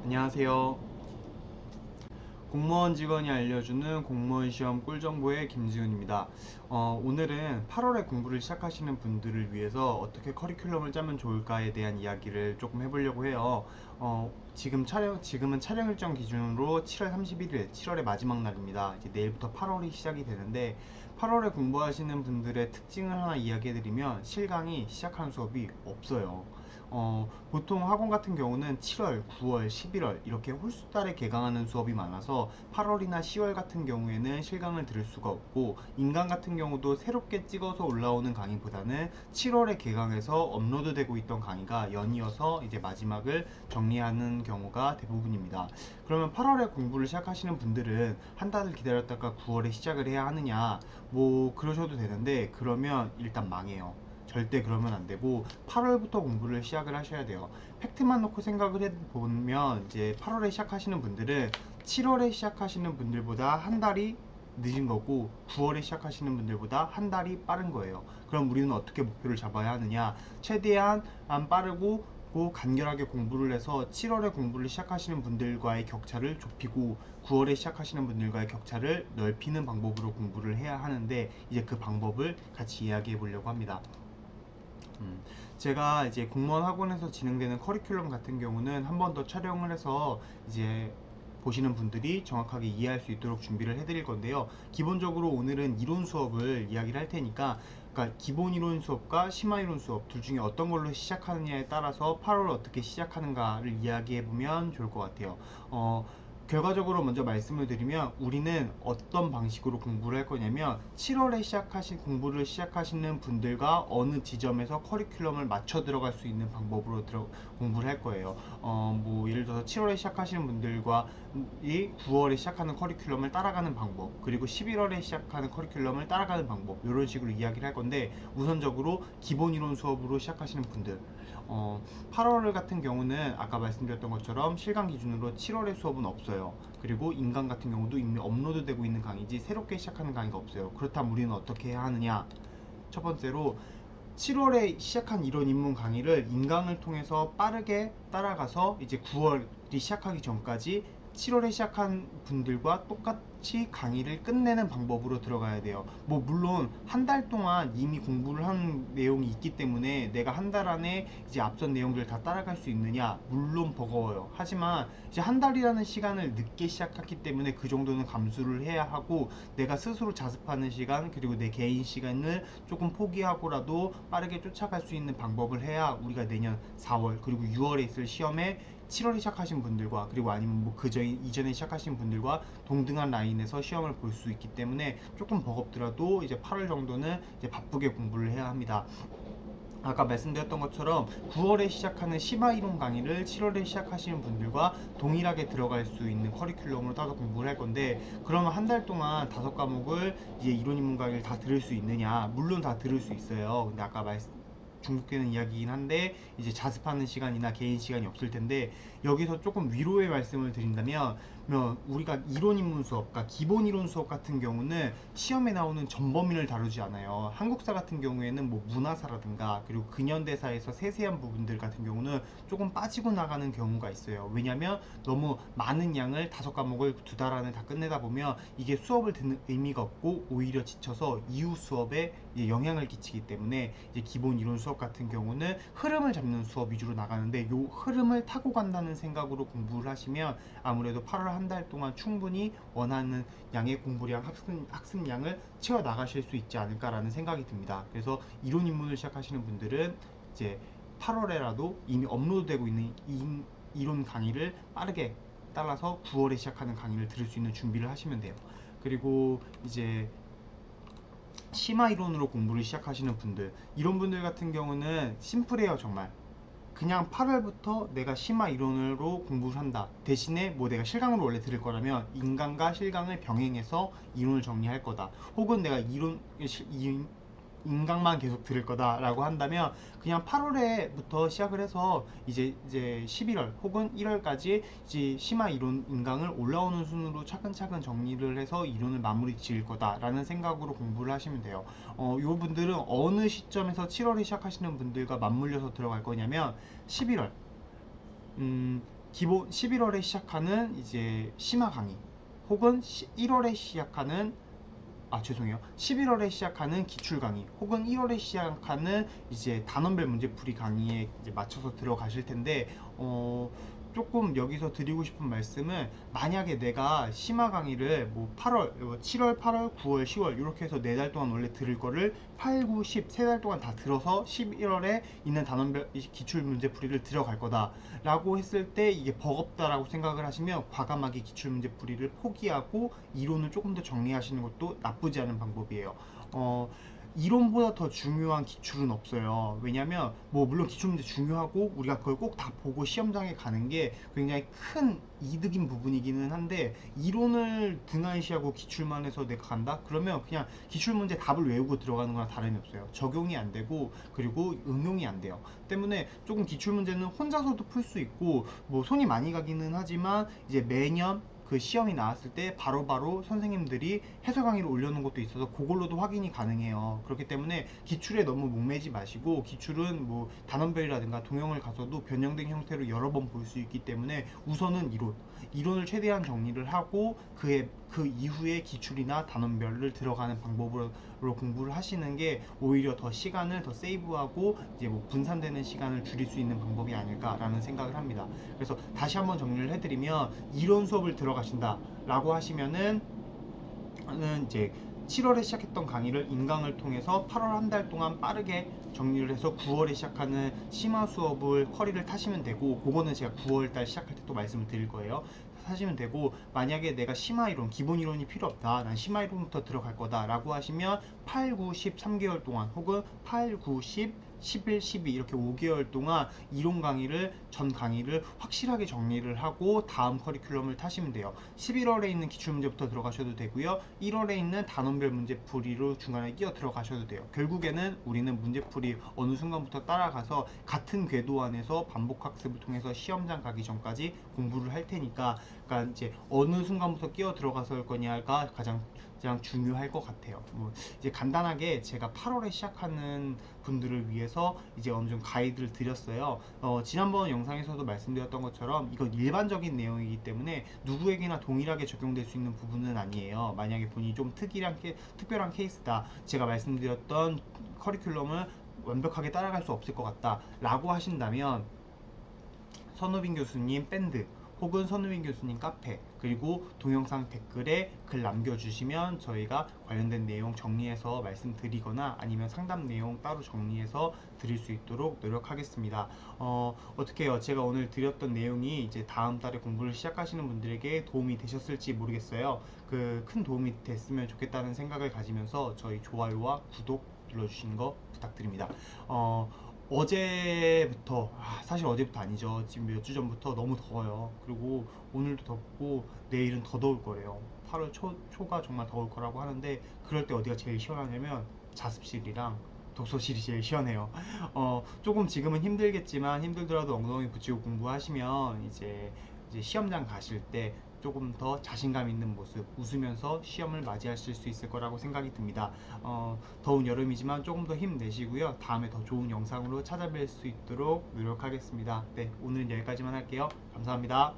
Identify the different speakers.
Speaker 1: 안녕하세요. 공무원 직원이 알려주는 공무원 시험 꿀정보의 김지훈입니다. 오늘은 8월에 공부를 시작하시는 분들을 위해서 어떻게 커리큘럼을 짜면 좋을까에 대한 이야기를 조금 해보려고 해요. 지금은 촬영 일정 기준으로 7월 31일, 7월의 마지막 날입니다. 이제 내일부터 8월이 시작이 되는데 8월에 공부하시는 분들의 특징을 하나 이야기해드리면 실강이 시작하는 수업이 없어요. 보통 학원 같은 경우는 7월, 9월, 11월 이렇게 홀수달에 개강하는 수업이 많아서 8월이나 10월 같은 경우에는 실강을 들을 수가 없고, 인강 같은 경우도 새롭게 찍어서 올라오는 강의보다는 7월에 개강해서 업로드되고 있던 강의가 연이어서 이제 마지막을 정리하는 경우가 대부분입니다. 그러면 8월에 공부를 시작하시는 분들은 한 달을 기다렸다가 9월에 시작을 해야 하느냐, 뭐 그러셔도 되는데, 그러면 일단 망해요. 절대 그러면 안 되고 8월부터 공부를 시작을 하셔야 돼요. 팩트만 놓고 생각을 해보면 이제 8월에 시작하시는 분들은 7월에 시작하시는 분들보다 한 달이 늦은 거고 9월에 시작하시는 분들보다 한 달이 빠른 거예요. 그럼 우리는 어떻게 목표를 잡아야 하느냐? 최대한 빠르고 간결하게 공부를 해서 7월에 공부를 시작하시는 분들과의 격차를 좁히고 9월에 시작하시는 분들과의 격차를 넓히는 방법으로 공부를 해야 하는데, 이제 그 방법을 같이 이야기해 보려고 합니다. 제가 이제 공무원 학원에서 진행되는 커리큘럼 같은 경우는 한 번 더 촬영을 해서 이제 보시는 분들이 정확하게 이해할 수 있도록 준비를 해드릴 건데요. 기본적으로 오늘은 이론 수업을 이야기를 할 테니까, 그러니까 기본 이론 수업과 심화 이론 수업 둘 중에 어떤 걸로 시작하느냐에 따라서 8월 어떻게 시작하는가를 이야기해 보면 좋을 것 같아요. 결과적으로 먼저 말씀을 드리면, 우리는 어떤 방식으로 공부를 할 거냐면 7월에 공부를 시작하시는 분들과 어느 지점에서 커리큘럼을 맞춰 들어갈 수 있는 방법으로 공부를 할 거예요. 뭐 예를 들어서 7월에 시작하시는 분들과 이 9월에 시작하는 커리큘럼을 따라가는 방법, 그리고 11월에 시작하는 커리큘럼을 따라가는 방법, 이런 식으로 이야기를 할 건데, 우선적으로 기본 이론 수업으로 시작하시는 분들, 8월 같은 경우는 아까 말씀드렸던 것처럼 실강 기준으로 7월에 수업은 없어요. 그리고 인강 같은 경우도 이미 업로드되고 있는 강의지 새롭게 시작하는 강의가 없어요. 그렇다면 우리는 어떻게 해야 하느냐? 첫 번째로 7월에 시작한 이론 입문 강의를 인강을 통해서 빠르게 따라가서 이제 9월이 시작하기 전까지 7월에 시작한 분들과 똑같이 강의를 끝내는 방법으로 들어가야 돼요. 뭐 물론 한 달 동안 이미 공부를 한 내용이 있기 때문에 내가 한 달 안에 이제 앞선 내용들을 다 따라갈 수 있느냐, 물론 버거워요. 하지만 이제 한 달이라는 시간을 늦게 시작했기 때문에 그 정도는 감수를 해야 하고, 내가 스스로 자습하는 시간, 그리고 내 개인 시간을 조금 포기하고라도 빠르게 쫓아갈 수 있는 방법을 해야 우리가 내년 4월 그리고 6월에 있을 시험에 7월에 시작하신 분들과, 그리고 아니면 뭐 이전에 시작하신 분들과 동등한 라인에서 시험을 볼 수 있기 때문에, 조금 버겁더라도 이제 8월 정도는 이제 바쁘게 공부를 해야 합니다. 아까 말씀드렸던 것처럼 9월에 시작하는 심화 이론 강의를 7월에 시작하시는 분들과 동일하게 들어갈 수 있는 커리큘럼으로 따서 공부를 할 건데, 그러면 한 달 동안 5과목을 이제 이론 입문 강의를 다 들을 수 있느냐? 물론 다 들을 수 있어요. 근데 아까 중복되는 이야기이긴 한데, 이제 자습하는 시간이나 개인 시간이 없을 텐데, 여기서 조금 위로의 말씀을 드린다면, 우리가 이론 입문 수업, 그러니까 기본 이론 수업 같은 경우는 시험에 나오는 전범위를 다루지 않아요. 한국사 같은 경우에는 뭐 문화사라든가 그리고 근현대사에서 세세한 부분들 같은 경우는 조금 빠지고 나가는 경우가 있어요. 왜냐면 너무 많은 양을 5과목을 2달 안에 다 끝내다 보면 이게 수업을 듣는 의미가 없고 오히려 지쳐서 이후 수업에 영향을 끼치기 때문에, 이제 기본 이론 수업 같은 경우는 흐름을 잡는 수업 위주로 나가는데, 요 흐름을 타고 간다는 생각으로 공부를 하시면 아무래도 8월 한 달 동안 충분히 원하는 양의 공부량, 학습량을 채워 나가실 수 있지 않을까라는 생각이 듭니다. 그래서 이론 입문을 시작하시는 분들은 이제 8월에라도 이미 업로드되고 있는 이론 강의를 빠르게 따라서 9월에 시작하는 강의를 들을 수 있는 준비를 하시면 돼요. 그리고 이제 심화 이론으로 공부를 시작하시는 분들, 이런 분들 같은 경우는 심플해요. 정말 그냥 8월부터 내가 심화 이론으로 공부를 한다. 대신에 뭐 내가 실강으로 원래 들을 거라면 인강과 실강을 병행해서 이론을 정리할 거다. 혹은 내가 인강만 계속 들을 거다라고 한다면, 그냥 8월에부터 시작을 해서 이제 11월 혹은 1월까지 이제 심화 이론 인강을 올라오는 순으로 차근차근 정리를 해서 이론을 마무리 지을 거다라는 생각으로 공부를 하시면 돼요. 요 분들은 어느 시점에서 7월에 시작하시는 분들과 맞물려서 들어갈 거냐면 11월, 기본 11월에 시작하는 이제 심화 강의, 혹은 1월에 시작하는, 죄송해요. 11월에 시작하는 기출 강의, 혹은 1월에 시작하는 이제 단원별 문제풀이 강의에 이제 맞춰서 들어가실 텐데, 조금 여기서 드리고 싶은 말씀은, 만약에 내가 심화 강의를 뭐 8월, 7월, 8월, 9월, 10월 이렇게 해서 4달 동안 원래 들을 거를 8, 9, 10 3달 동안 다 들어서 11월에 있는 단원별 기출 문제풀이를 들어갈 거다 라고 했을 때, 이게 버겁다라고 생각을 하시면 과감하게 기출 문제풀이를 포기하고 이론을 조금 더 정리하시는 것도 나쁘지 않은 방법이에요. 이론보다 더 중요한 기출은 없어요. 왜냐면 뭐 물론 기출문제 중요하고 우리가 그걸 꼭 다 보고 시험장에 가는 게 굉장히 큰 이득인 부분이기는 한데, 이론을 등한시하고 기출만 해서 내가 간다? 그러면 그냥 기출문제 답을 외우고 들어가는 거랑 다름이 없어요. 적용이 안 되고 그리고 응용이 안 돼요. 때문에 조금 기출문제는 혼자서도 풀 수 있고 뭐 손이 많이 가기는 하지만, 이제 매년 그 시험이 나왔을 때 바로바로 선생님들이 해설 강의를 올려놓은 것도 있어서 그걸로도 확인이 가능해요. 그렇기 때문에 기출에 너무 목매지 마시고, 기출은 뭐 단원별이라든가 동영을 가서도 변형된 형태로 여러 번 볼 수 있기 때문에 우선은 이론을 최대한 정리를 하고 그 이후에 기출이나 단원별을 들어가는 방법으로 공부를 하시는 게 오히려 더 시간을 더 세이브하고 이제 뭐 분산되는 시간을 줄일 수 있는 방법이 아닐까라는 생각을 합니다. 그래서 다시 한번 정리를 해드리면, 이론 수업을 들어가신다 라고 하시면은 이제 7월에 시작했던 강의를 인강을 통해서 8월 한 달 동안 빠르게 정리를 해서 9월에 시작하는 심화 수업을 허리를 타시면 되고, 그거는 제가 9월달 시작할 때 또 말씀을 드릴 거예요. 하시면 되고, 만약에 내가 심화 이론, 기본 이론이 필요 없다, 난 심화 이론부터 들어갈 거다 라고 하시면 8, 9, 10 3개월 동안, 혹은 8, 9, 10 11, 12 이렇게 5개월 동안 이론 강의를, 전 강의를 확실하게 정리를 하고 다음 커리큘럼을 타시면 돼요. 11월에 있는 기출문제부터 들어가셔도 되고요, 1월에 있는 단원별 문제풀이로 중간에 끼어 들어가셔도 돼요. 결국에는 우리는 문제풀이 어느 순간부터 따라가서 같은 궤도 안에서 반복학습을 통해서 시험장 가기 전까지 공부를 할 테니까, 그러니까 이제 어느 순간부터 끼어 들어가서 할 거냐가 가장 중요할 것 같아요. 뭐 이제 간단하게 제가 8월에 시작하는 분들을 위해서 이제 어느 정도 가이드를 드렸어요. 지난번 영상에서도 말씀드렸던 것처럼 이건 일반적인 내용이기 때문에 누구에게나 동일하게 적용될 수 있는 부분은 아니에요. 만약에 본인이 좀 특별한 케이스다, 제가 말씀드렸던 커리큘럼을 완벽하게 따라갈 수 없을 것 같다 라고 하신다면, 선우빈 교수님 밴드, 혹은 선우빈 교수님 카페, 그리고 동영상 댓글에 글 남겨주시면 저희가 관련된 내용 정리해서 말씀드리거나, 아니면 상담 내용 따로 정리해서 드릴 수 있도록 노력하겠습니다. 어떻게 해요? 제가 오늘 드렸던 내용이 이제 다음 달에 공부를 시작하시는 분들에게 도움이 되셨을지 모르겠어요. 큰 도움이 됐으면 좋겠다는 생각을 가지면서 저희 좋아요와 구독 눌러주시는 거 부탁드립니다. 어제부터, 사실 어제부터 아니죠, 지금 몇 주 전부터 너무 더워요. 그리고 오늘도 덥고 내일은 더 더울 거래요. 8월 초가 정말 더울 거라고 하는데, 그럴 때 어디가 제일 시원하냐면 자습실이랑 독서실이 제일 시원해요. 조금 지금은 힘들겠지만, 힘들더라도 엉덩이 붙이고 공부하시면 이제 시험장 가실 때 조금 더 자신감 있는 모습, 웃으면서 시험을 맞이하실 수 있을 거라고 생각이 듭니다. 더운 여름이지만 조금 더 힘내시고요. 다음에 더 좋은 영상으로 찾아뵐 수 있도록 노력하겠습니다. 네, 오늘은 여기까지만 할게요. 감사합니다.